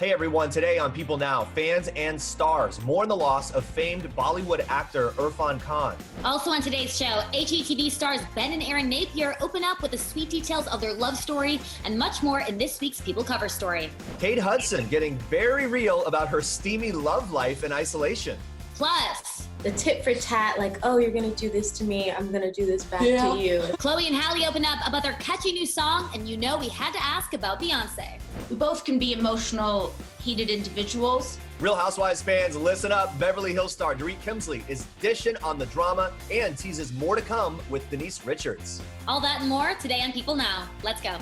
Hey everyone, today on People Now, fans and stars mourn the loss of famed Bollywood actor Irrfan Khan. Also on today's show, HGTV stars Ben and Erin Napier open up with the sweet details of their love story and much more in this week's People Cover Story. Kate Hudson getting very real about her steamy love life in isolation. Plus, the tit for tat, like, oh, you're gonna do this to me, I'm gonna do this back to you. Chloe and Halle open up about their catchy new song, and you know we had to ask about Beyonce. We both can be emotional, heated individuals. Real Housewives fans, listen up. Beverly Hills star Dorit Kemsley is dishing on the drama and teases more to come with Denise Richards. All that and more today on People Now. Let's go.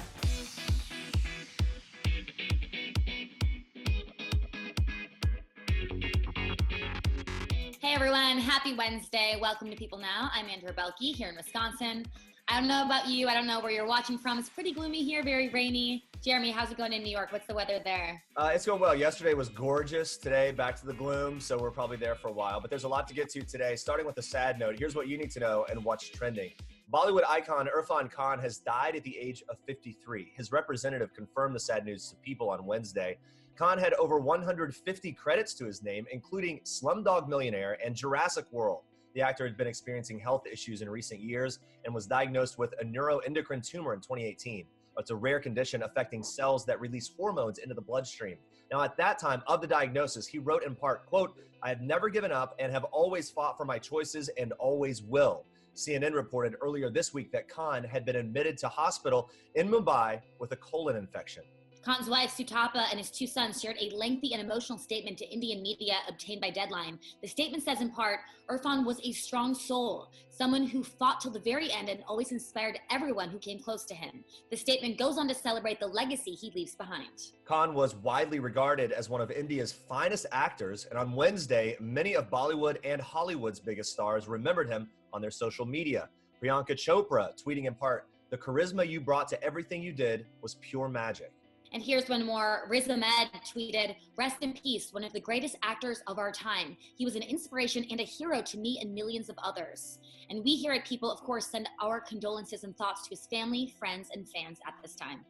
Hey everyone, happy Wednesday. Welcome to People Now. I'm Andrea Boehlke here in Wisconsin. I don't know about you. I don't know where you're watching from. It's pretty gloomy here, very rainy. Jeremy, how's it going in New York? What's the weather there? It's going well. Yesterday was gorgeous. Today, back to the gloom, so we're probably there for a while. But there's a lot to get to today. Starting with a sad note, here's what you need to know and what's trending. Bollywood icon Irrfan Khan has died at the age of 53. His representative confirmed the sad news to People on Wednesday. Khan had over 150 credits to his name, including Slumdog Millionaire and Jurassic World. The actor had been experiencing health issues in recent years and was diagnosed with a neuroendocrine tumor in 2018. It's a rare condition affecting cells that release hormones into the bloodstream. Now, at that time of the diagnosis, he wrote in part, quote, "I have never given up and have always fought for my choices and always will." CNN reported earlier this week that Khan had been admitted to hospital in Mumbai with a colon infection. Khan's wife, Sutapa, and his two sons shared a lengthy and emotional statement to Indian media obtained by Deadline. The statement says in part, Irrfan was a strong soul, someone who fought till the very end and always inspired everyone who came close to him. The statement goes on to celebrate the legacy he leaves behind. Khan was widely regarded as one of India's finest actors, and on Wednesday, many of Bollywood and Hollywood's biggest stars remembered him on their social media. Priyanka Chopra tweeting in part, "The charisma you brought to everything you did was pure magic." And here's one more. Riz Ahmed tweeted, "Rest in peace, one of the greatest actors of our time. He was an inspiration and a hero to me and millions of others." And we here at People, of course, send our condolences and thoughts to his family, friends, and fans at this time.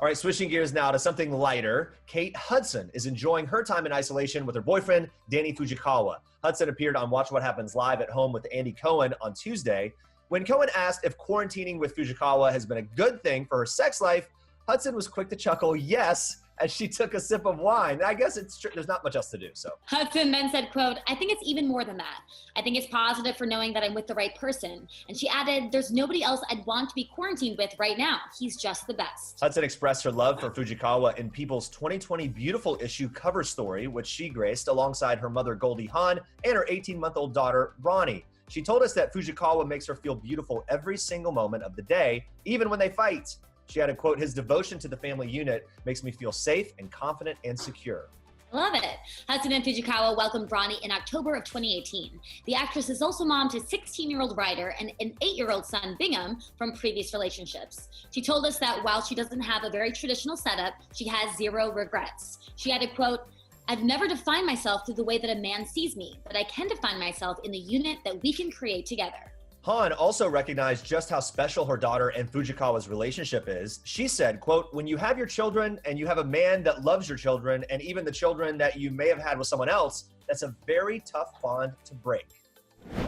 All right, switching gears now to something lighter. Kate Hudson is enjoying her time in isolation with her boyfriend, Danny Fujikawa. Hudson appeared on Watch What Happens Live at Home with Andy Cohen on Tuesday. When Cohen asked if quarantining with Fujikawa has been a good thing for her sex life, Hudson was quick to chuckle yes as she took a sip of wine. I guess it's true. There's not much else to do, so. Hudson then said, quote, "I think it's even more than that. I think it's positive for knowing that I'm with the right person." And she added, "There's nobody else I'd want to be quarantined with right now. He's just the best." Hudson expressed her love for Fujikawa in People's 2020 Beautiful issue cover story, which she graced alongside her mother Goldie Hawn and her 18-month-old daughter Ronnie. She told us that Fujikawa makes her feel beautiful every single moment of the day, even when they fight. She added, quote, "His devotion to the family unit makes me feel safe and confident and secure." Love it. Hudson and Fujikawa welcomed Ronnie in October of 2018. The actress is also mom to 16-year-old Ryder and an 8-year-old son, Bingham, from previous relationships. She told us that while she doesn't have a very traditional setup, she has zero regrets. She added, quote, "I've never defined myself through the way that a man sees me, but I can define myself in the unit that we can create together." Hawn also recognized just how special her daughter and Fujikawa's relationship is. She said, quote, "When you have your children and you have a man that loves your children and even the children that you may have had with someone else, that's a very tough bond to break."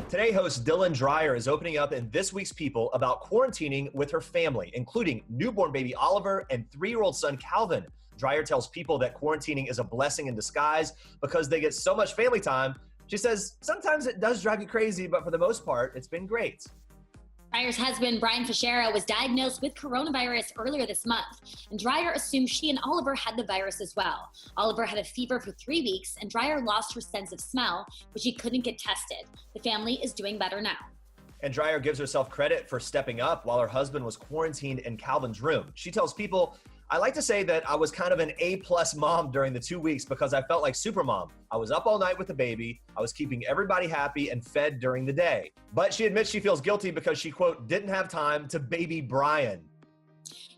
Today, host Dylan Dreyer is opening up in this week's People about quarantining with her family, including newborn baby Oliver and 3-year-old son Calvin. Dreyer tells People that quarantining is a blessing in disguise because they get so much family time. She says, sometimes it does drive you crazy, but for the most part, it's been great. Dreyer's husband, Brian Fischera, was diagnosed with coronavirus earlier this month, and Dreyer assumed she and Oliver had the virus as well. Oliver had a fever for 3 weeks, and Dreyer lost her sense of smell, but she couldn't get tested. The family is doing better now. And Dreyer gives herself credit for stepping up while her husband was quarantined in Calvin's room. She tells People, "I like to say that I was kind of an A-plus mom during the 2 weeks because I felt like supermom. I was up all night with the baby. I was keeping everybody happy and fed during the day." But she admits she feels guilty because she, quote, "didn't have time to baby Brian."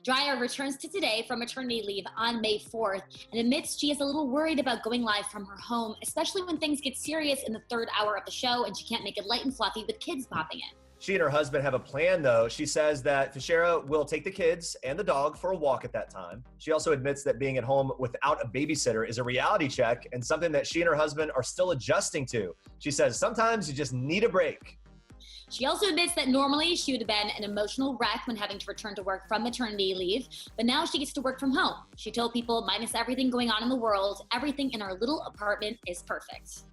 Dreyer returns to Today from maternity leave on May 4th and admits she is a little worried about going live from her home, especially when things get serious in the third hour of the show and she can't make it light and fluffy with kids popping in. She and her husband have a plan, though. She says that Teixeira will take the kids and the dog for a walk at that time. She also admits that being at home without a babysitter is a reality check and something that she and her husband are still adjusting to. She says sometimes you just need a break. She also admits that normally she would have been an emotional wreck when having to return to work from maternity leave, but now she gets to work from home. She told People, minus everything going on in the world, everything in our little apartment is perfect.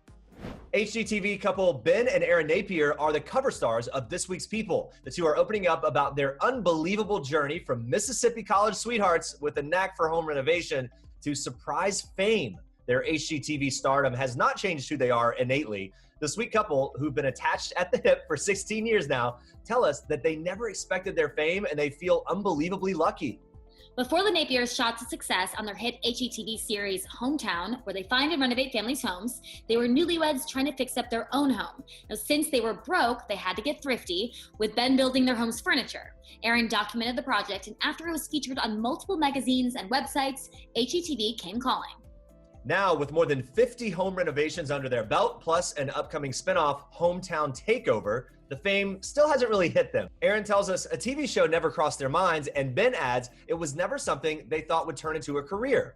HGTV couple Ben and Erin Napier are the cover stars of this week's People. The two are opening up about their unbelievable journey from Mississippi college sweethearts with a knack for home renovation to surprise fame. Their HGTV stardom has not changed who they are innately. The sweet couple, who've been attached at the hip for 16 years now, tell us that they never expected their fame and they feel unbelievably lucky. Before the Napiers shot to success on their hit HGTV series Hometown, where they find and renovate families' homes, they were newlyweds trying to fix up their own home. Now, since they were broke, they had to get thrifty, with Ben building their home's furniture. Erin documented the project, and after it was featured on multiple magazines and websites, HGTV came calling. Now, with more than 50 home renovations under their belt, plus an upcoming spinoff, Hometown Takeover, the fame still hasn't really hit them. Erin tells us a TV show never crossed their minds, and Ben adds it was never something they thought would turn into a career.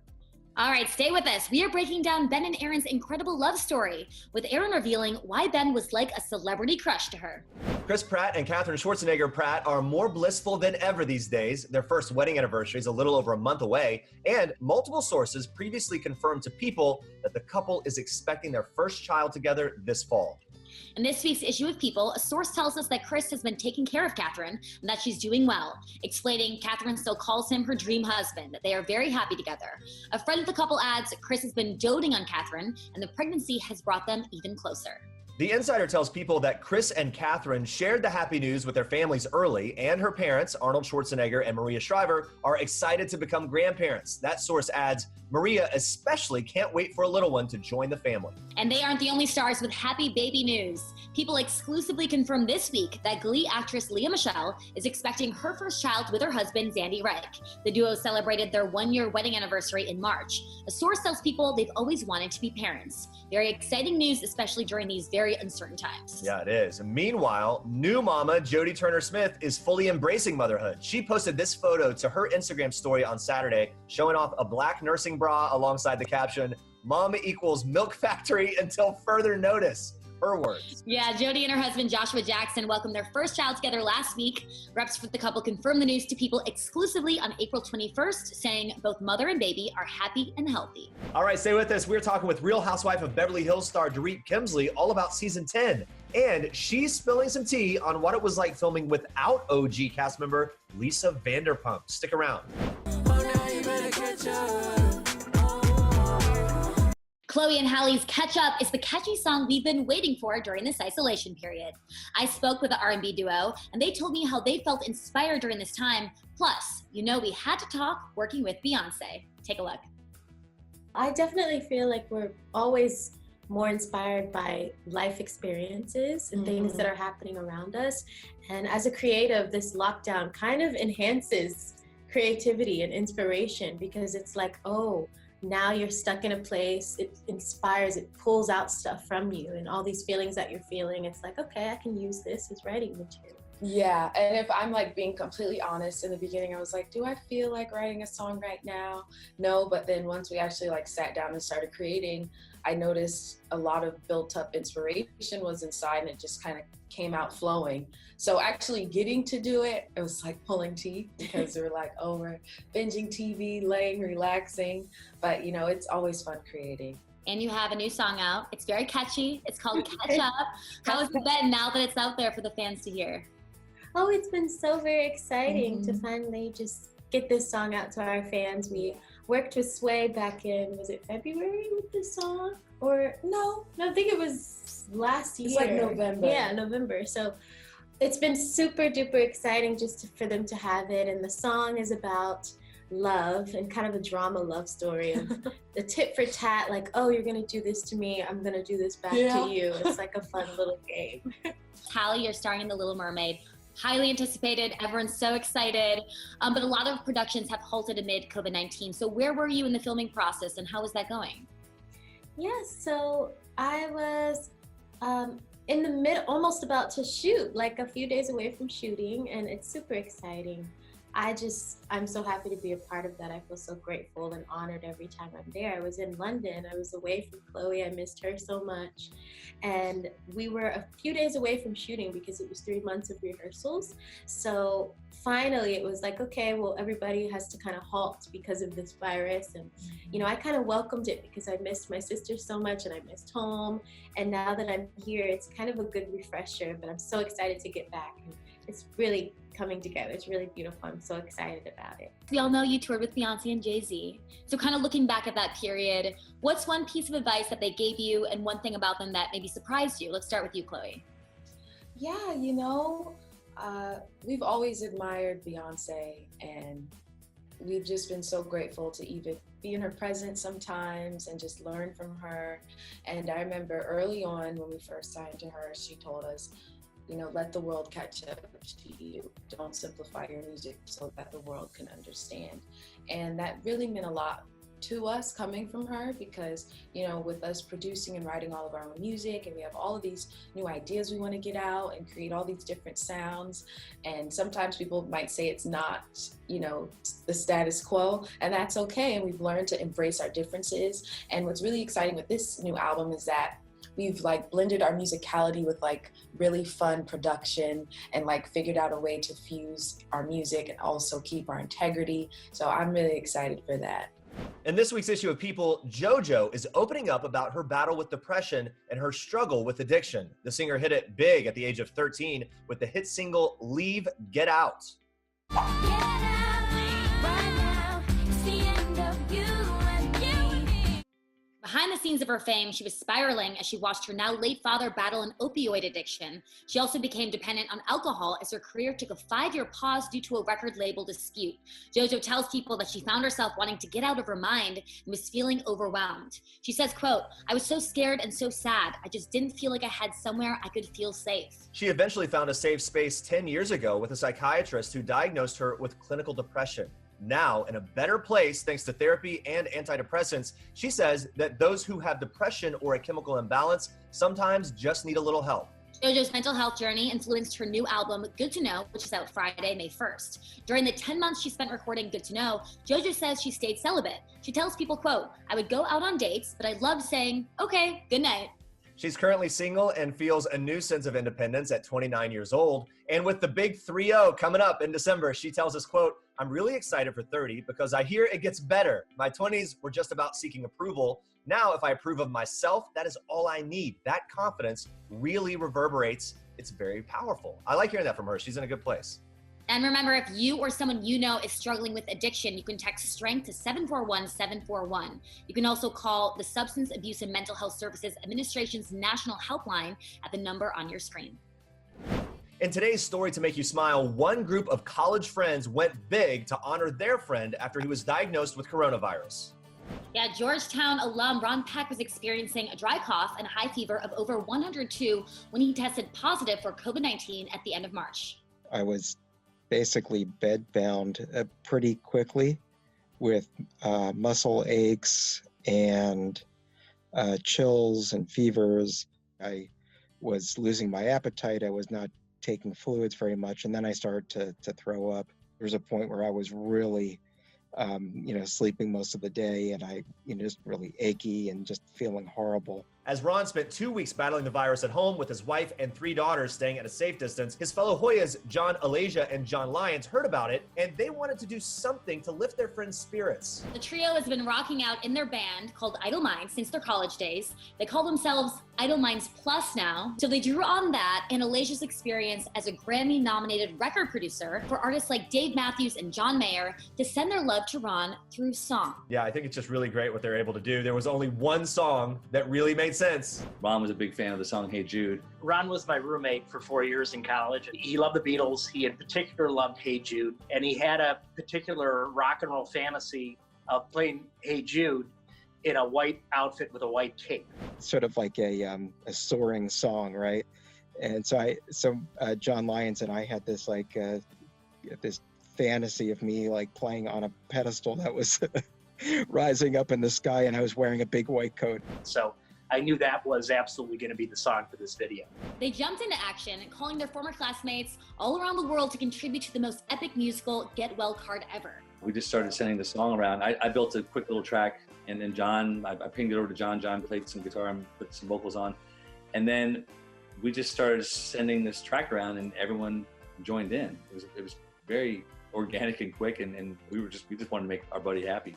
All right, stay with us. We are breaking down Ben and Erin's incredible love story, with Erin revealing why Ben was like a celebrity crush to her. Chris Pratt and Katherine Schwarzenegger Pratt are more blissful than ever these days. Their first wedding anniversary is a little over a month away, and multiple sources previously confirmed to People that the couple is expecting their first child together this fall. In this week's issue of People, a source tells us that Chris has been taking care of Katherine and that she's doing well, explaining Katherine still calls him her dream husband. They are very happy together. A friend of the couple adds Chris has been doting on Katherine, and the pregnancy has brought them even closer. The insider tells People that Chris and Katherine shared the happy news with their families early, and her parents, Arnold Schwarzenegger and Maria Shriver, are excited to become grandparents. That source adds, Maria especially can't wait for a little one to join the family. And they aren't the only stars with happy baby news. People exclusively confirmed this week that Glee actress Lea Michele is expecting her first child with her husband, Zandy Reich. The duo celebrated their one-year wedding anniversary in March. A source tells People they've always wanted to be parents. Very exciting news, especially during these very uncertain times. Yeah, it is. Meanwhile, new mama Jodie Turner-Smith is fully embracing motherhood. She posted this photo to her Instagram story on Saturday, showing off a black nursing bra alongside the caption, "Mom equals milk factory until further notice." Her words. Yeah, Jodie and her husband Joshua Jackson welcomed their first child together last week. Reps for the couple confirmed the news to People exclusively on April 21st, saying both mother and baby are happy and healthy. All right, stay with us. We're talking with Real Housewife of Beverly Hills star Dorit Kemsley all about season 10. And she's spilling some tea on what it was like filming without OG cast member Lisa Vanderpump. Stick around. Chloe and Halle's Catch Up is the catchy song we've been waiting for during this isolation period. I spoke with the R&B duo, and they told me how they felt inspired during this time. Plus, you know we had to talk working with Beyonce. Take a look. I definitely feel like we're always more inspired by life experiences and things that are happening around us. And as a creative, this lockdown kind of enhances creativity and inspiration because it's like, oh, now you're stuck in a place, it inspires, it pulls out stuff from you and all these feelings that you're feeling. It's like, okay, I can use this as writing material. Yeah, and if I'm like being completely honest, in the beginning I was like, do I feel like writing a song right now? No, but then once we actually like sat down and started creating, I noticed a lot of built up inspiration was inside and it just kind of came out flowing. So actually getting to do it, it was like pulling teeth because we were like, oh, we're binging TV, laying, relaxing. But you know, it's always fun creating. And you have a new song out. It's very catchy. It's called Catch Up. How has it been now that it's out there for the fans to hear? Oh, it's been so very exciting to finally just get this song out to our fans. We worked with Sway back in, was it February with this song? Or no, I think it was last year. It's like November. Yeah, November. So it's been super duper exciting for them to have it. And the song is about love and kind of a drama love story. And the tit for tat, like, oh, you're gonna do this to me, I'm gonna do this back to you. It's like a fun little game. Halle, you're starring in The Little Mermaid. Highly anticipated, everyone's so excited, but a lot of productions have halted amid COVID-19. So where were you in the filming process and how was that going? Yes, so I was in the mid, almost about to shoot, like a few days away from shooting, and it's super exciting. I'm so happy to be a part of that. I feel so grateful and honored every time I'm there. I was in London. I was away from Chloe. I missed her so much. And we were a few days away from shooting because it was 3 months of rehearsals. So finally it was like, okay, well, everybody has to kind of halt because of this virus. And, you know, I kind of welcomed it because I missed my sister so much and I missed home. And now that I'm here, it's kind of a good refresher, but I'm so excited to get back. And it's really coming together. It's really beautiful. I'm so excited about it. We all know you toured with Beyonce and Jay-Z. So kind of looking back at that period, what's one piece of advice that they gave you and one thing about them that maybe surprised you? Let's start with you, Chloe. Yeah, you know, we've always admired Beyonce, and we've just been so grateful to even be in her presence sometimes and just learn from her. And I remember early on when we first signed to her, she told us, you know, let the world catch up to you. Don't simplify your music so that the world can understand. And that really meant a lot to us coming from her because, you know, with us producing and writing all of our own music, and we have all of these new ideas we want to get out and create all these different sounds. And sometimes people might say it's not, you know, the status quo, and that's okay. And we've learned to embrace our differences. And what's really exciting with this new album is that we've like blended our musicality with like really fun production and like figured out a way to fuse our music and also keep our integrity. So I'm really excited for that. In this week's issue of People, Jojo is opening up about her battle with depression and her struggle with addiction. The singer hit it big at the age of 13 with the hit single Leave, Get Out. Behind the scenes of her fame, she was spiraling as she watched her now late father battle an opioid addiction. She also became dependent on alcohol as her career took a 5-year pause due to a record label dispute. Jojo tells People that she found herself wanting to get out of her mind and was feeling overwhelmed. She says, quote, "I was so scared and so sad. I just didn't feel like I had somewhere I could feel safe." She eventually found a safe space 10 years ago with a psychiatrist who diagnosed her with clinical depression. Now, in a better place thanks to therapy and antidepressants, she says that those who have depression or a chemical imbalance sometimes just need a little help. Jojo's mental health journey influenced her new album, Good to Know, which is out Friday, May 1st. During the 10 months she spent recording Good to Know, Jojo says she stayed celibate. She tells People, quote, "I would go out on dates, but I loved saying, okay, good night." She's currently single and feels a new sense of independence at 29 years old. And with the big 3-0 coming up in December, she tells us, quote, "I'm really excited for 30 because I hear it gets better. My 20s were just about seeking approval. Now, if I approve of myself, that is all I need. That confidence really reverberates. It's very powerful." I like hearing that from her. She's in a good place. And remember, if you or someone you know is struggling with addiction, you can text STRENGTH to 741-741. You can also call the Substance Abuse and Mental Health Services Administration's National Helpline at the number on your screen. In today's story to make you smile, one group of college friends went big to honor their friend after he was diagnosed with coronavirus. Yeah, Georgetown alum Ron Peck was experiencing a dry cough and a high fever of over 102 when he tested positive for COVID-19 at the end of March. I was basically bedbound pretty quickly with muscle aches and chills and fevers. I was losing my appetite. I was not taking fluids very much. And then I started to throw up. There was a point where I was really, sleeping most of the day, and I, just really achy and just feeling horrible. As Ron spent 2 weeks battling the virus at home with his wife and 3 daughters staying at a safe distance, his fellow Hoyas, John Alasia and John Lyons, heard about it, and they wanted to do something to lift their friends' spirits. The trio has been rocking out in their band called Idle Minds since their college days. They call themselves Idle Minds Plus now, so they drew on that and Alasia's experience as a Grammy-nominated record producer for artists like Dave Matthews and John Mayer to send their love to Ron through song. Yeah, I think it's just really great what they're able to do. There was only one song that really made sense. Ron was a big fan of the song Hey Jude. Ron was my roommate for 4 years in college. He loved the Beatles. He in particular loved Hey Jude. And he had a particular rock and roll fantasy of playing Hey Jude in a white outfit with a white cape. Sort of like a soaring song, right? And so John Lyons and I had this this fantasy of me like playing on a pedestal that was rising up in the sky, and I was wearing a big white coat. So I knew that was absolutely going to be the song for this video. They jumped into action, calling their former classmates all around the world to contribute to the most epic musical Get Well card ever. We just started sending the song around. I built a quick little track, and then John, I pinged it over to John. John played some guitar and put some vocals on. And then we just started sending this track around, and everyone joined in. It was very organic and quick, and we just wanted to make our buddy happy.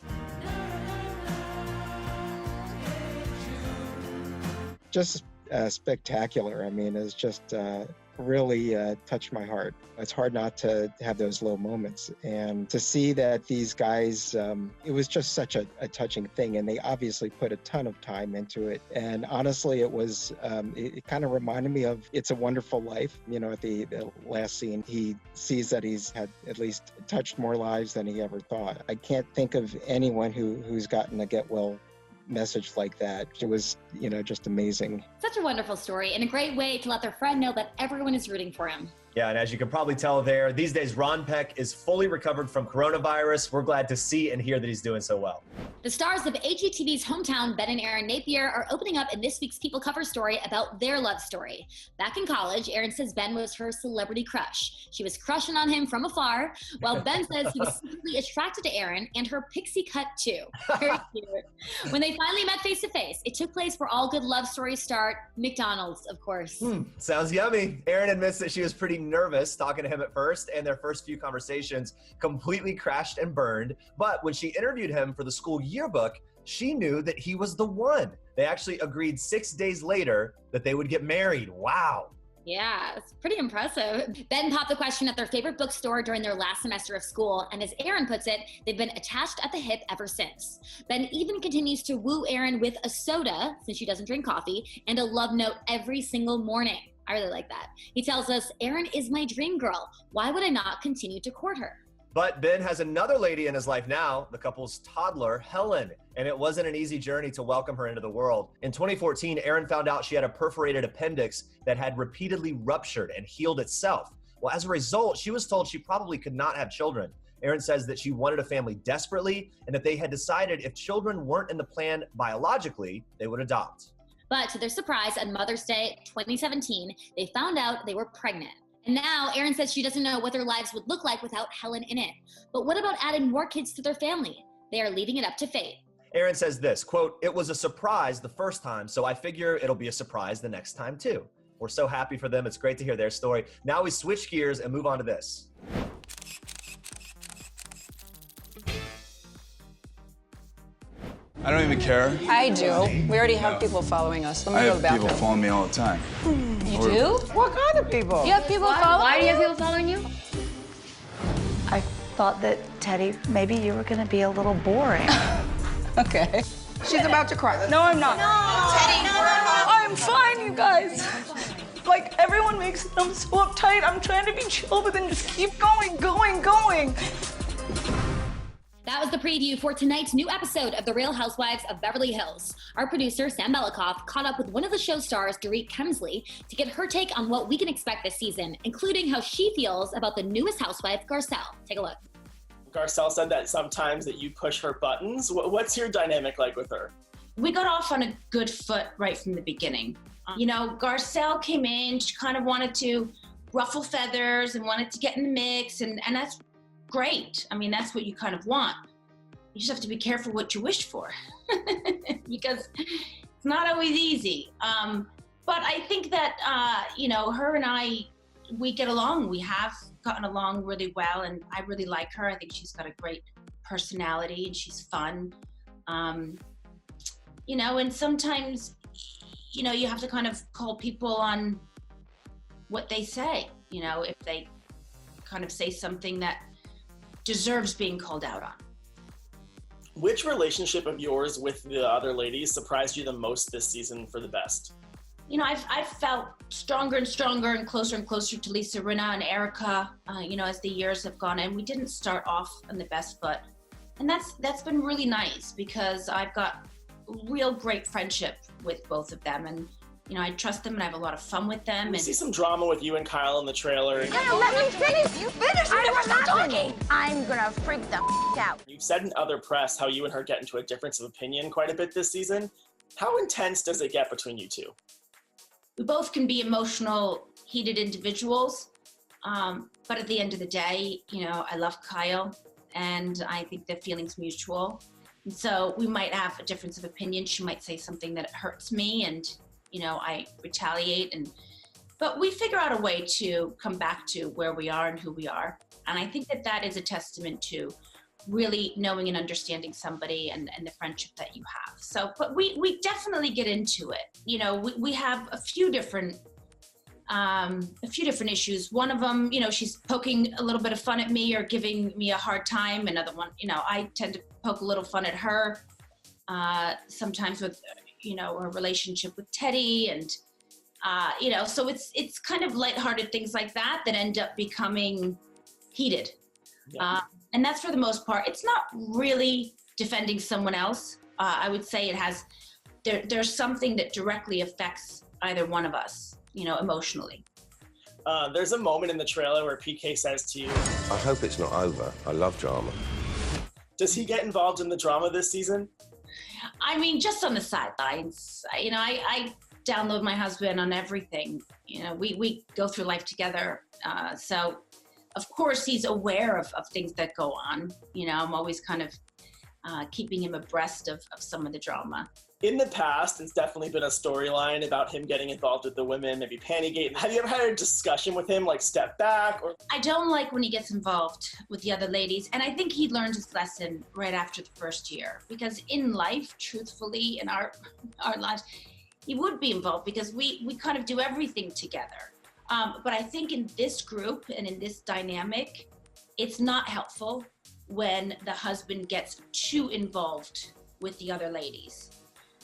Just spectacular. I mean, it's just really touched my heart. It's hard not to have those low moments, and to see that these guys, it was just such a touching thing, and they obviously put a ton of time into it. And honestly, it was, it kind of reminded me of It's a Wonderful Life. You know, at the last scene, he sees that he's had at least touched more lives than he ever thought. I can't think of anyone who's gotten a get well message like that. It was, you know, just amazing. Such a wonderful story and a great way to let their friend know that everyone is rooting for him. Yeah, and as you can probably tell there, these days Ron Peck is fully recovered from coronavirus. We're glad to see and hear that he's doing so well. The stars of HGTV's hometown, Ben and Erin Napier, are opening up in this week's People cover story about their love story. Back in college, Erin says Ben was her celebrity crush. She was crushing on him from afar, while Ben says he was secretly attracted to Erin and her pixie cut too. Very cute. When they finally met face to face, it took place where all good love stories start, McDonald's, of course. Sounds yummy. Erin admits that she was pretty nervous talking to him at first, and their first few conversations completely crashed and burned. But when she interviewed him for the school yearbook, she knew that he was the one. They actually agreed 6 days later that they would get married. Wow. Yeah, it's pretty impressive. Ben popped the question at their favorite bookstore during their last semester of school, and as Erin puts it, they've been attached at the hip ever since. Ben even continues to woo Erin with a soda, since she doesn't drink coffee, and a love note every single morning. I really like that. He tells us, Erin is my dream girl. Why would I not continue to court her? But Ben has another lady in his life now, the couple's toddler, Helen, and it wasn't an easy journey to welcome her into the world. In 2014, Erin found out she had a perforated appendix that had repeatedly ruptured and healed itself. Well, as a result, she was told she probably could not have children. Erin says that she wanted a family desperately, and that they had decided if children weren't in the plan biologically, they would adopt. But to their surprise, on Mother's Day 2017, they found out they were pregnant. And now Erin says she doesn't know what their lives would look like without Helen in it. But what about adding more kids to their family? They are leaving it up to fate. Erin says this, quote, "It was a surprise the first time, so I figure it'll be a surprise the next time too." We're so happy for them. It's great to hear their story. Now we switch gears and move on to this. I don't even care. I do. We already have people following us. Let me go to the bathroom. I have people following me all the time. You do? What kind of people? You have people following you? Why do you have people following you? I thought that, Teddy, maybe you were gonna be a little boring. Okay. She's about to cry. No, I'm not. No, Teddy, no. I'm fine, you guys. Like, everyone makes them so uptight. I'm trying to be chill, but then just keep going. That was the preview for tonight's new episode of The Real Housewives of Beverly Hills. Our producer, Sam Belikoff, caught up with one of the show's stars, Dorit Kemsley, to get her take on what we can expect this season, including how she feels about the newest housewife, Garcelle. Take a look. Garcelle said that sometimes that you push her buttons. What's your dynamic like with her? We got off on a good foot right from the beginning. You know, Garcelle came in, she kind of wanted to ruffle feathers and wanted to get in the mix, and that's great. I mean, that's what you kind of want. You just have to be careful what you wish for because it's not always easy. But I think that, you know, her and I, we get along. We have gotten along really well, and I really like her. I think she's got a great personality and she's fun. You know, and sometimes, you know, you have to kind of call people on what they say, you know, if they kind of say something that deserves being called out on. Which relationship of yours with the other ladies surprised you the most this season for the best? You know, I've felt stronger and stronger and closer to Lisa Rinna and Erica, you know, as the years have gone, and we didn't start off on the best foot. And that's been really nice because I've got real great friendship with both of them, and you know, I trust them and I have a lot of fun with them. We see some drama with you and Kyle in the trailer. Kyle, let me finish. You finish. I was not talking. I'm gonna freak the out. You've said in other press how you and her get into a difference of opinion quite a bit this season. How intense does it get between you two? We both can be emotional, heated individuals. But at the end of the day, I love Kyle and I think the feeling's mutual. And so we might have a difference of opinion. She might say something that hurts me and, I retaliate. But we figure out a way to come back to where we are and who we are. And I think that is a testament to really knowing and understanding somebody and the friendship that you have. So, but we definitely get into it. We have a few different issues. One of them, she's poking a little bit of fun at me or giving me a hard time. Another one, I tend to poke a little fun at her. Sometimes with, her relationship with Teddy and, so it's kind of lighthearted things like that end up becoming heated. Yeah. And that's for the most part. It's not really defending someone else. I would say there's something that directly affects either one of us, emotionally. There's a moment in the trailer where PK says to you, I hope it's not over. I love drama. Does he get involved in the drama this season? I mean, just on the sidelines. I download my husband on everything. We go through life together. So, of course, he's aware of things that go on. I'm always kind of keeping him abreast of some of the drama. In the past, it's definitely been a storyline about him getting involved with the women, maybe Pantygate. Have you ever had a discussion with him, like step back? Or I don't like when he gets involved with the other ladies, and I think he learned his lesson right after the first year. Because in life, truthfully, in our lives, he would be involved because we kind of do everything together. But I think in this group and in this dynamic, it's not helpful when the husband gets too involved with the other ladies.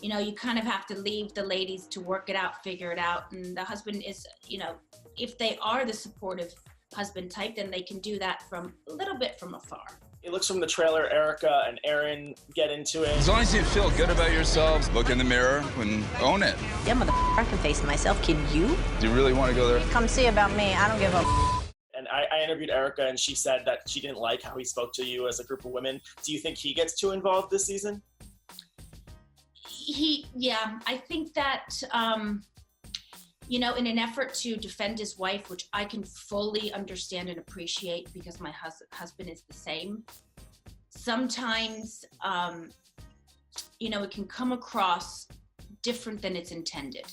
You kind of have to leave the ladies to work it out, figure it out. And the husband is, if they are the supportive husband type, then they can do that from a little bit from afar. It looks from the trailer, Erica and Erin get into it. As long as you feel good about yourselves, look in the mirror and own it. Yeah, motherfucker, I can face myself. Can you? Do you really want to go there? Come see about me. I don't give a And I interviewed Erica and she said that she didn't like how he spoke to you as a group of women. Do you think he gets too involved this season? I think that, in an effort to defend his wife, which I can fully understand and appreciate because my husband is the same, sometimes, it can come across different than it's intended.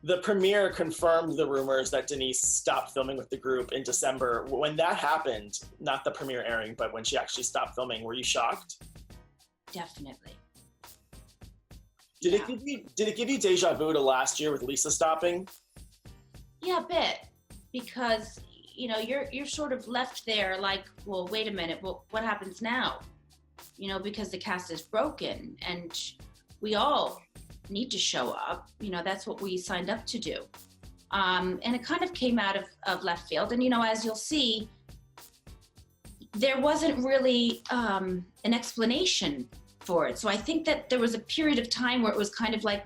The premiere confirmed the rumors that Denise stopped filming with the group in December. When that happened, not the premiere airing, but when she actually stopped filming, were you shocked? Definitely. Did it give you deja vu to last year with Lisa stopping? Yeah, a bit, because you're sort of left there like, well, wait a minute, well, what happens now? Because the cast is broken and we all need to show up. That's what we signed up to do. And it kind of came out of left field. And as you'll see, there wasn't really an explanation for it. So I think that there was a period of time where it was kind of like,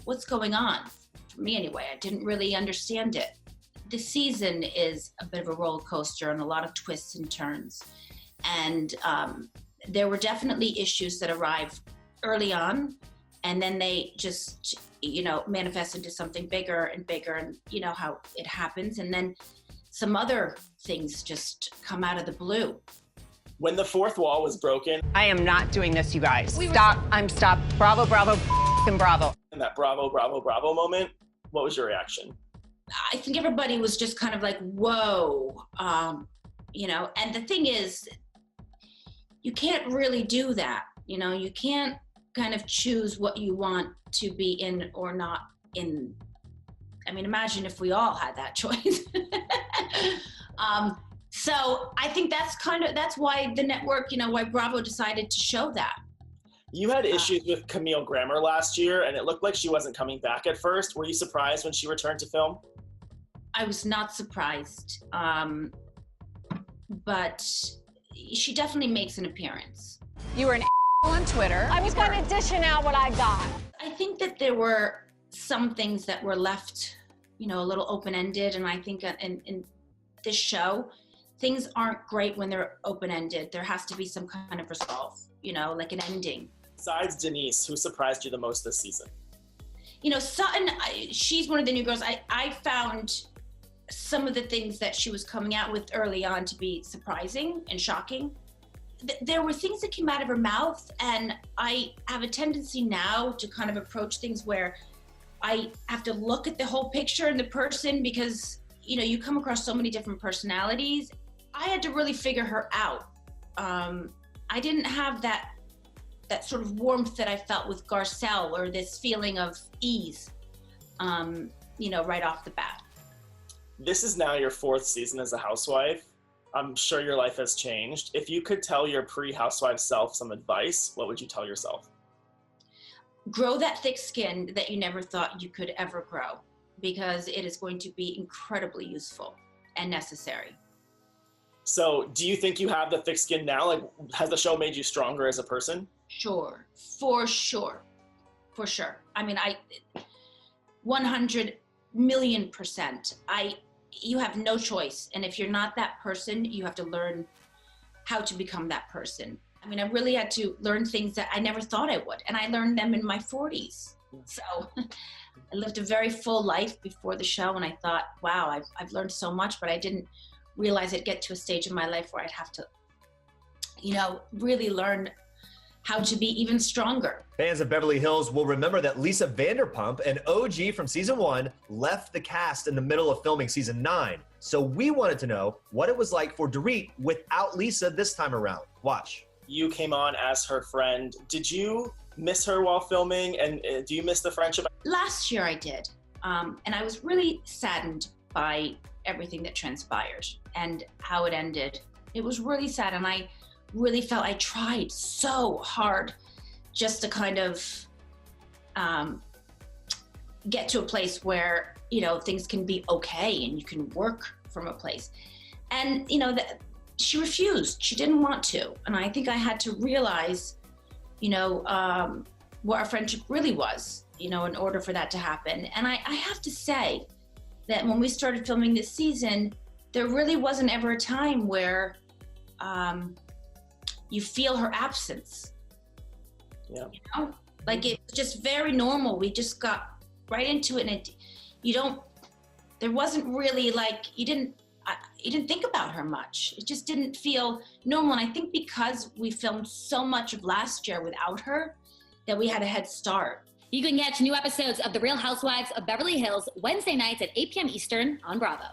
what's going on? For me anyway, I didn't really understand it. The season is a bit of a roller coaster and a lot of twists and turns. And there were definitely issues that arrived early on, and then they just, manifest into something bigger and bigger, and how it happens. And then some other things just come out of the blue. When the fourth wall was broken. I am not doing this, you guys. Stop. I'm stopped. Bravo, bravo, and bravo. In that bravo, bravo, bravo moment, what was your reaction? I think everybody was just kind of like, whoa, and the thing is, you can't really do that. You can't kind of choose what you want to be in or not in. I mean, imagine if we all had that choice. So I think that's why the network, why Bravo decided to show that. You had issues with Camille Grammer last year, and it looked like she wasn't coming back at first. Were you surprised when she returned to film? I was not surprised, but she definitely makes an appearance. You were an on Twitter. I was kind of dishing out what I got. I think that there were some things that were left, a little open-ended, and I think in this show, things aren't great when they're open-ended. There has to be some kind of resolve, like an ending. Besides Denise, who surprised you the most this season? You know, Sutton, she's one of the new girls. I found some of the things that she was coming out with early on to be surprising and shocking. There were things that came out of her mouth, and I have a tendency now to kind of approach things where I have to look at the whole picture and the person, because, you know, you come across so many different personalities. I had to really figure her out. I didn't have that sort of warmth that I felt with Garcelle, or this feeling of ease, you know, right off the bat. This is now your 4th season as a housewife. I'm sure your life has changed. If you could tell your pre-housewife self some advice, what would you tell yourself? Grow that thick skin that you never thought you could ever grow, because it is going to be incredibly useful and necessary. So do you think you have the thick skin now? Like, has the show made you stronger as a person? Sure, for sure. I mean, 100 million %. You have no choice. And if you're not that person, you have to learn how to become that person. I mean, I really had to learn things that I never thought I would. And I learned them in my 40s. So I lived a very full life before the show. And I thought, wow, I've learned so much, but I didn't realize I'd get to a stage in my life where I'd have to, you know, really learn how to be even stronger. Fans of Beverly Hills will remember that Lisa Vanderpump, an OG from season 1, left the cast in the middle of filming season 9. So we wanted to know what it was like for Dorit without Lisa this time around. Watch. You came on as her friend. Did you miss her while filming, and do you miss the friendship? Last year I did, and I was really saddened by everything that transpired and how it ended. It was really sad, and I really felt I tried so hard just to kind of get to a place where, you know, things can be okay and you can work from a place. And, you know, she refused. She didn't want to. And I think I had to realize, you know, what our friendship really was, you know, in order for that to happen. And I have to say that when we started filming this season, there really wasn't ever a time where you feel her absence. Yeah. You know, like it's just very normal. We just got right into it, and there wasn't really like, you didn't think about her much. It just didn't feel normal. And I think because we filmed so much of last year without her, that we had a head start. You can catch new episodes of The Real Housewives of Beverly Hills Wednesday nights at 8 p.m. Eastern on Bravo.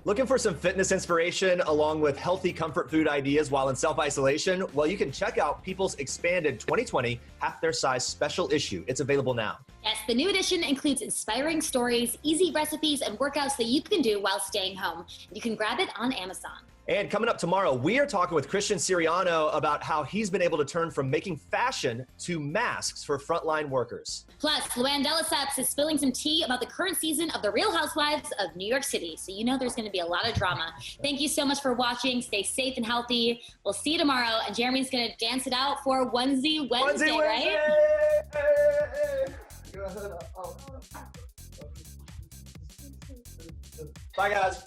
Looking for some fitness inspiration along with healthy comfort food ideas while in self-isolation? Well, you can check out People's expanded 2020 Half Their Size special issue. It's available now. Yes, the new edition includes inspiring stories, easy recipes, and workouts that you can do while staying home. You can grab it on Amazon. And coming up tomorrow, we are talking with Christian Siriano about how he's been able to turn from making fashion to masks for frontline workers. Plus, Luann de Lesseps is spilling some tea about the current season of The Real Housewives of New York City. So you know there's going to be a lot of drama. Thank you so much for watching. Stay safe and healthy. We'll see you tomorrow. And Jeremy's going to dance it out for Onesie Wednesday, right? Bye, guys.